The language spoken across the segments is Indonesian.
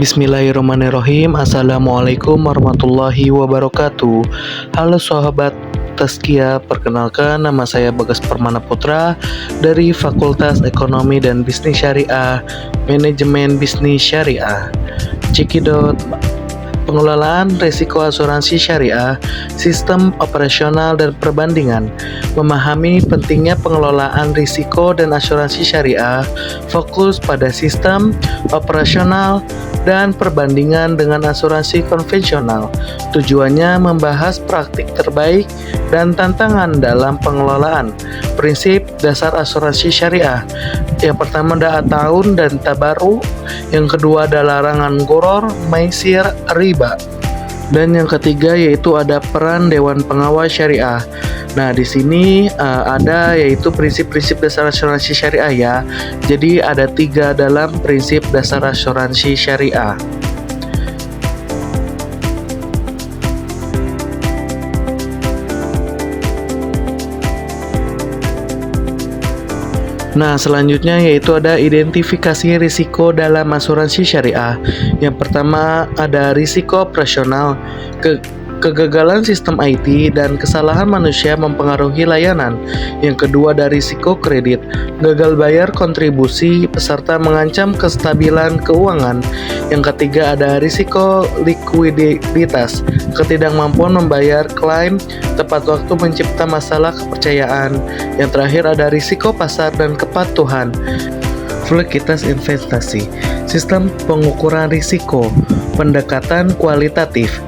Bismillahirrahmanirrahim. Assalamualaikum warahmatullahi wabarakatuh. Halo sahabat Tazkiyah, perkenalkan nama saya Bagas Permana Putra dari Fakultas Ekonomi dan Bisnis Syariah, Manajemen Bisnis Syariah. Cekidot. Pengelolaan risiko asuransi syariah, sistem operasional dan perbandingan. Memahami pentingnya pengelolaan risiko dan asuransi syariah, fokus pada sistem operasional dan perbandingan dengan asuransi konvensional. Tujuannya membahas praktik terbaik dan tantangan dalam pengelolaan. Prinsip dasar asuransi syariah. Yang pertama ada tahun dan tabaru, yang kedua ada larangan goror, maisir, riba. Dan yang ketiga yaitu ada peran Dewan Pengawas Syariah. Nah, di sini ada yaitu prinsip-prinsip dasar asuransi syariah ya. Jadi ada 3 dalam prinsip dasar asuransi syariah. Nah, selanjutnya yaitu ada identifikasi risiko dalam asuransi syariah. Yang pertama ada risiko operasional, kegagalan sistem IT dan kesalahan manusia mempengaruhi layanan. Yang kedua ada risiko kredit, gagal bayar kontribusi peserta mengancam kestabilan keuangan. Yang ketiga ada risiko likuiditas, ketidakmampuan membayar klaim tepat waktu mencipta masalah kepercayaan. Yang terakhir ada risiko pasar dan kepatuhan. Validitas investasi, sistem pengukuran risiko, pendekatan kualitatif,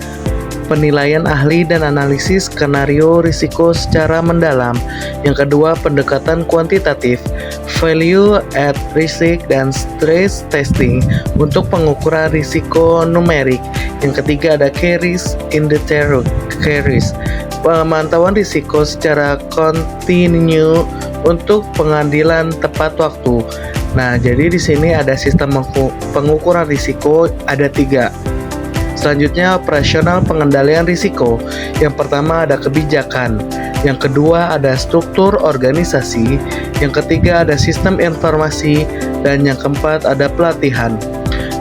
penilaian ahli dan analisis skenario risiko secara mendalam. Yang kedua, pendekatan kuantitatif, value at risk dan stress testing untuk pengukuran risiko numerik. Yang ketiga ada key risk indicator, pemantauan risiko secara kontinu untuk pengambilan tepat waktu. Nah, jadi di sini ada sistem pengukuran risiko ada 3. Selanjutnya operasional pengendalian risiko. Yang pertama ada kebijakan, yang kedua ada struktur organisasi, yang ketiga ada sistem informasi, dan yang keempat ada pelatihan.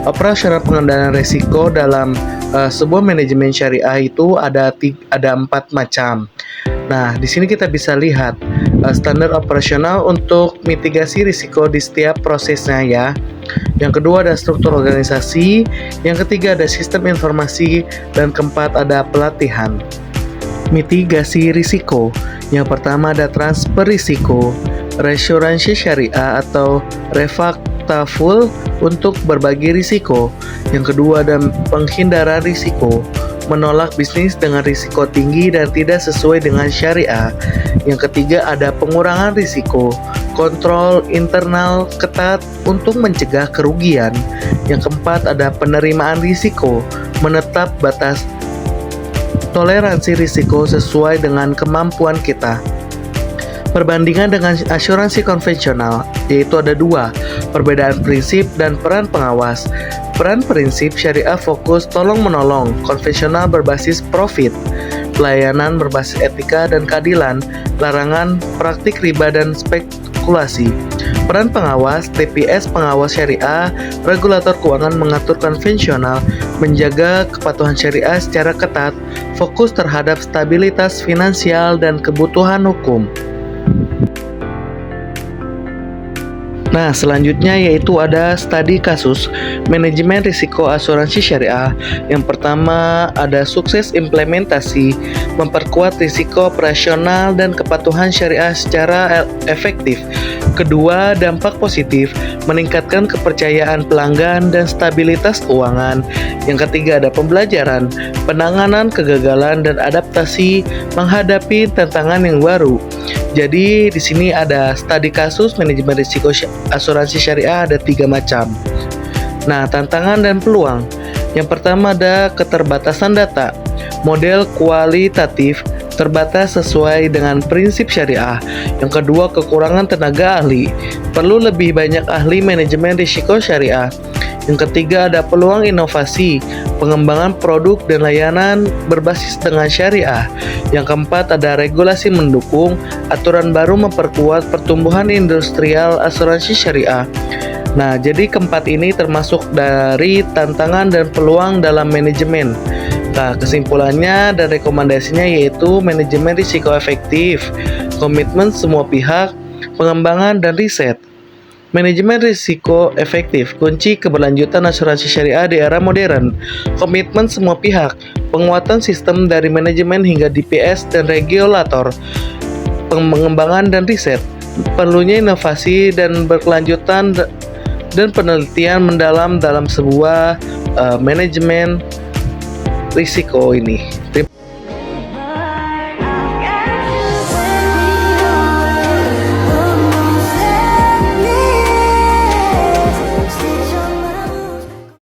Operasional pengendalian risiko dalam sebuah manajemen syariah itu ada 4 macam. Nah, di sini kita bisa lihat standar operasional untuk mitigasi risiko di setiap prosesnya ya. Yang kedua ada struktur organisasi, yang ketiga ada sistem informasi, dan keempat ada pelatihan. Mitigasi risiko. Yang pertama ada transfer risiko, reassurance syariah atau refaktaful untuk berbagi risiko. Yang kedua ada penghindaran risiko, menolak bisnis dengan risiko tinggi dan tidak sesuai dengan syariah. Yang ketiga ada pengurangan risiko, kontrol internal ketat untuk mencegah kerugian. Yang keempat ada penerimaan risiko, menetap batas toleransi risiko sesuai dengan kemampuan kita. Perbandingan dengan asuransi konvensional, yaitu ada 2, perbedaan prinsip dan peran pengawas. Peran prinsip syariah fokus tolong-menolong, konvensional berbasis profit, pelayanan berbasis etika dan keadilan, larangan praktik riba dan spekulasi. Peran pengawas, TPS pengawas syariah, regulator keuangan mengatur konvensional, menjaga kepatuhan syariah secara ketat, fokus terhadap stabilitas finansial dan kebutuhan hukum. Nah, selanjutnya yaitu ada studi kasus manajemen risiko asuransi syariah. Yang pertama ada sukses implementasi, memperkuat risiko operasional dan kepatuhan syariah secara efektif. Kedua, dampak positif, meningkatkan kepercayaan pelanggan dan stabilitas keuangan. Yang ketiga ada pembelajaran, penanganan kegagalan dan adaptasi menghadapi tantangan yang baru. Jadi di sini ada studi kasus manajemen risiko asuransi syariah ada 3 macam. Nah, tantangan dan peluang. Yang pertama ada keterbatasan data, model kualitatif terbatas sesuai dengan prinsip syariah. Yang kedua kekurangan tenaga ahli, perlu lebih banyak ahli manajemen risiko syariah. Yang ketiga ada peluang inovasi, pengembangan produk dan layanan berbasis dengan syariah. Yang keempat ada regulasi mendukung, aturan baru memperkuat pertumbuhan industrial asuransi syariah. Nah, jadi keempat ini termasuk dari tantangan dan peluang dalam manajemen. Nah, kesimpulannya dan rekomendasinya yaitu manajemen risiko efektif, komitmen semua pihak, pengembangan dan riset. Manajemen risiko efektif, kunci keberlanjutan asuransi syariah di era modern. Komitmen semua pihak, penguatan sistem dari manajemen hingga DPS dan regulator, pengembangan dan riset. Perlunya inovasi dan berkelanjutan dan penelitian mendalam dalam sebuah manajemen risiko ini.